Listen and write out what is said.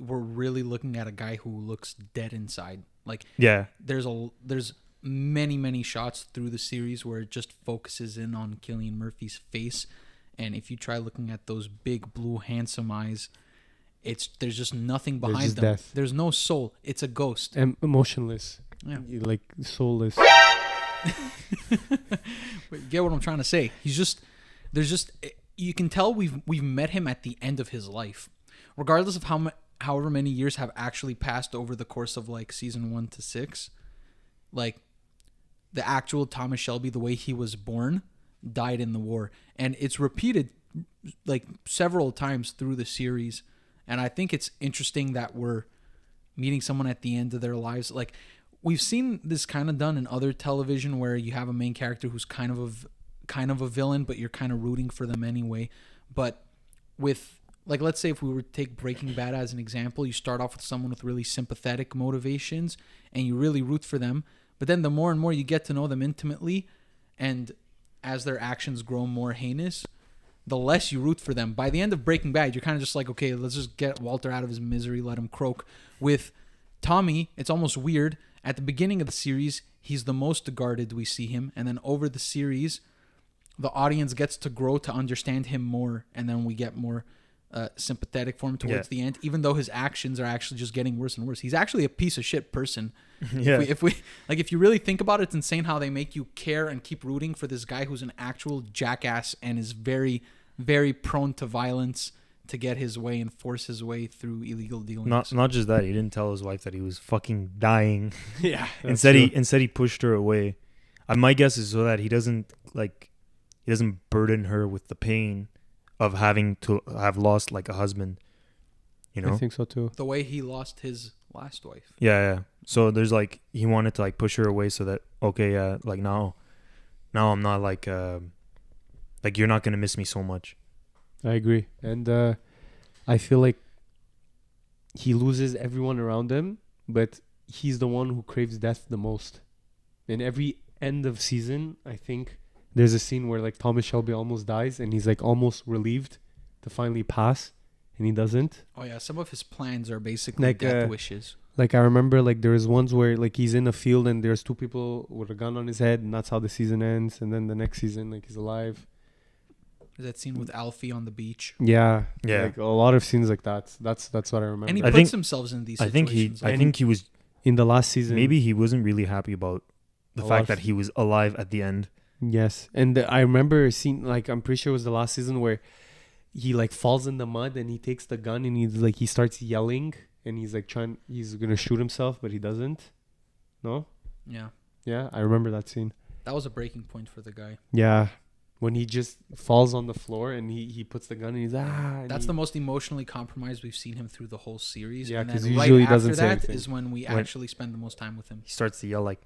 we're really looking at a guy who looks dead inside. Like, yeah, there's many shots through the series where it just focuses in on Cillian Murphy's face, and if you try looking at those big blue handsome eyes, there's just nothing behind just them. death. There's no soul. It's a ghost. And emotionless. Yeah. Like soulless. You get what I'm trying to say? You can tell we've met him at the end of his life, regardless of however many years have actually passed over the course of like season 1 to 6. Like, the actual Thomas Shelby, the way he was born, died in the war, and it's repeated like several times through the series. And I think it's interesting that we're meeting someone at the end of their lives. Like, we've seen this kind of done in other television where you have a main character who's kind of a villain, but you're kind of rooting for them anyway. But with, like, let's say if we were to take Breaking Bad as an example, you start off with someone with really sympathetic motivations and you really root for them. But then the more and more you get to know them intimately, and as their actions grow more heinous, the less you root for them. By the end of Breaking Bad, you're kind of just like, okay, let's just get Walter out of his misery, let him croak. With Tommy, it's almost weird. At the beginning of the series, he's the most guarded we see him. And then over the series, the audience gets to grow to understand him more. And then we get more sympathetic for him towards the end, even though his actions are actually just getting worse and worse. He's actually a piece of shit person. Yeah. If you really think about it, it's insane how they make you care and keep rooting for this guy who's an actual jackass and is very, very prone to violence to get his way and force his way through illegal dealings. Not just that, he didn't tell his wife that he was fucking dying. Yeah. Instead he pushed her away. My guess is so that he doesn't burden her with the pain of having to have lost like a husband. You know? I think so too. The way he lost his last wife. Yeah. So there's like, he wanted to like push her away so that, okay, like now I'm not like you're not going to miss me so much. I agree. And I feel like he loses everyone around him, but he's the one who craves death the most. In every end of season, I think there's a scene where like Thomas Shelby almost dies and he's like almost relieved to finally pass, and he doesn't. Oh yeah, some of his plans are basically Like, death wishes. Like I remember like there was ones where like he's in a field and there's two people with a gun on his head, and that's how the season ends. And then the next season like he's alive. That scene with Alfie on the beach. Yeah. Yeah. Like a lot of scenes like that. That's what I remember. And he I puts think- himself in these I situations. think he was, in the last season. maybe he wasn't really happy about the A lot fact of- that he was alive at the end. Yes. And I remember seeing, like, I'm pretty sure it was the last season where he like falls in the mud and he takes the gun and he starts yelling and he's like he's going to shoot himself, but he doesn't. No? Yeah. Yeah. I remember that scene. That was a breaking point for the guy. Yeah. When he just falls on the floor and he puts the gun and he's and That's the most emotionally compromised we've seen him through the whole series. Yeah, and 'cause then usually he right doesn't after say that anything. is when we actually spend the most time with him. He starts to yell like,